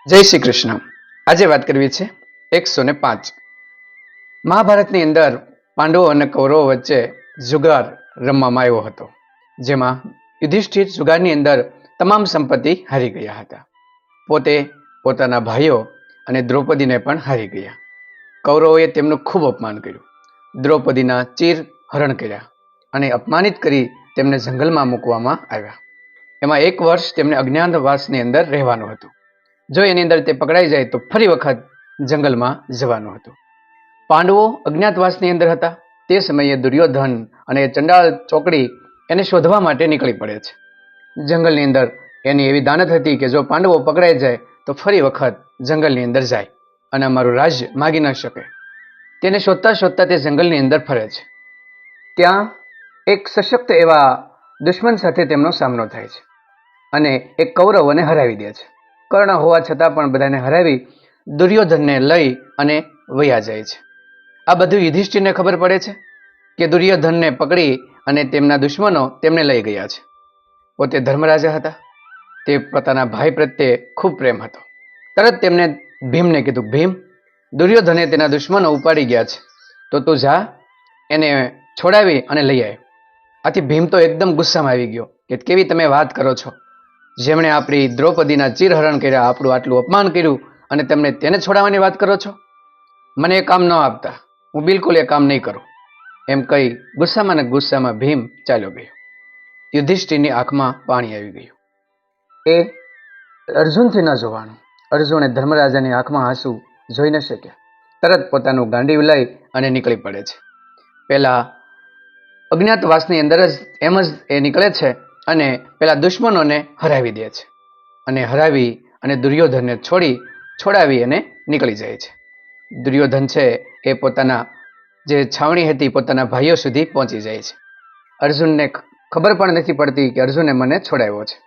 જય શ્રી કૃષ્ણ. આજે વાત કરવી છે 105. મહાભારતની અંદર પાંડવો અને કૌરવો વચ્ચે જુગાર રમવામાં આવ્યો હતો, જેમાં યુધિષ્ઠિર જુગારની અંદર તમામ સંપત્તિ હારી ગયા હતા. પોતે, પોતાના ભાઈઓ અને દ્રૌપદીને પણ હારી ગયા. કૌરવોએ તેમનું ખૂબ અપમાન કર્યું. દ્રૌપદીના ચીર હરણ કર્યા અને અપમાનિત કરી તેમને જંગલમાં મૂકવામાં આવ્યા. એમાં 1 વર્ષ તેમને અજ્ઞાતવાસની અંદર રહેવાનું હતું. જો એની અંદર તે પકડાઈ જાય તો ફરી વખત જંગલમાં જવાનું હતું. પાંડવો અજ્ઞાતવાસની અંદર હતા. તે સમયે દુર્યોધન અને ચંડાળ ચોકડી એને શોધવા માટે નીકળી પડે છે. જંગલની અંદર એની એવી દાનત હતી કે જો પાંડવો પકડાઈ જાય તો ફરી વખત જંગલની અંદર જાય અને અમારું રાજ્ય માગી ન શકે. તેને શોધતા શોધતા તે જંગલની અંદર ફરે છે. ત્યાં એક સશક્ત એવા દુશ્મન સાથે તેમનો સામનો થાય છે અને એક કૌરવોને હરાવી દે છે. કર્ણ હોવા છતાં પણ બધાને હરાવી દુર્યોધનને લઈ અને વયા જાય છે. આ બધું યુધિષ્ઠિરને ખબર પડે છે કે દુર્યોધનને પકડી અને તેમના દુશ્મનો તેમને લઈ ગયા છે. પોતે ધર્મરાજા હતા. તે પોતાના ભાઈ પ્રત્યે ખૂબ પ્રેમ હતો. તરત તેમને ભીમને કીધું, ભીમ, દુર્યોધને તેના દુશ્મનો ઉપાડી ગયા છે, તો તું જા એને છોડાવી અને લઈ આવ. આથી ભીમ તો એકદમ ગુસ્સામાં આવી ગયો કે કેવી તમે વાત કરો છો, જેમણે આપણી દ્રૌપદીના ચીરહરણ કર્યા, આપણું આટલું અપમાન કર્યું અને તમને તેને છોડાવવાની વાત કરો છો? મને એ કામ ન આપતા, હું બિલકુલ એ કામ નહીં કરું, એમ કહી ગુસ્સામાં ને ગુસ્સામાં ભીમ ચાલ્યો ગયો. યુધિષ્ઠિરની આંખમાં પાણી આવી ગયું. એ અર્જુનથી ન જોવાનું. અર્જુને ધર્મરાજાની આંખમાં આંસુ જોઈ ન શક્યા. તરત પોતાનું ગાંડીવ લઈ અને નીકળી પડે છે. પેલા અજ્ઞાતવાસની અંદર જ એમ જ એ નીકળે છે અને પેલા દુશ્મનોને હરાવી દે છે અને હરાવી અને દુર્યોધનને છોડાવી અને નીકળી જાય છે. દુર્યોધન છે એ પોતાના જે છાવણી હતી પોતાના ભાઈઓ સુધી પહોંચી જાય છે. અર્જુનને ખબર પણ નથી પડતી કે અર્જુને મને છોડાવ્યો છે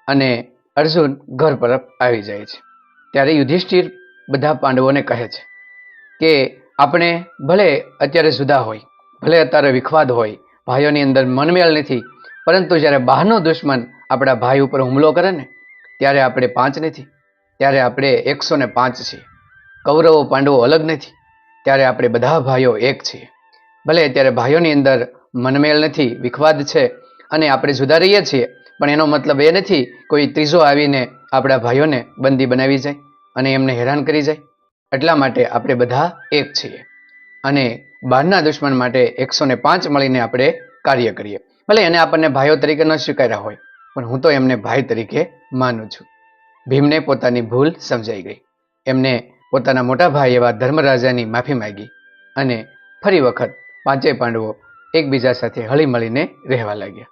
અને અર્જુન ઘર પર આવી જાય છે. ત્યારે યુધિષ્ઠિર બધા પાંડવોને કહે છે કે આપણે ભલે અત્યારે જુદા હોય, ભલે અત્યારે વિખવાદ હોય, ભાઈઓની અંદર મનમેળ નથી, પરંતુ જ્યારે બહારનો દુશ્મન આપણા ભાઈ ઉપર હુમલો કરે ને ત્યારે આપણે 5 નથી, ત્યારે આપણે 105 છીએ. કૌરવો પાંડવો અલગ નથી, ત્યારે આપણે બધા ભાઈઓ એક છીએ. ભલે અત્યારે ભાઈઓની અંદર મનમેળ નથી, વિખવાદ છે અને આપણે જુદા રહીએ છીએ, પણ એનો મતલબ એ નથી કોઈ ત્રીજો આવીને આપણા ભાઈઓને બંદી બનાવી જાય અને એમને હેરાન કરી જાય. એટલા માટે આપણે બધા એક છીએ અને બહારના દુશ્મન માટે 105 મળીને આપણે કાર્ય કરીએ. ભલે એને આપણને ભાઈઓ તરીકે ન સ્વીકાર્યા હોય, પણ હું તો એમને ભાઈ તરીકે માનું છું. ભીમને પોતાની ભૂલ સમજાઈ ગઈ. એમને પોતાના મોટા ભાઈ એવા ધર્મરાજાની માફી માંગી અને ફરી વખત 5 પાંડવો એકબીજા સાથે હળી મળીને રહેવા લાગ્યા.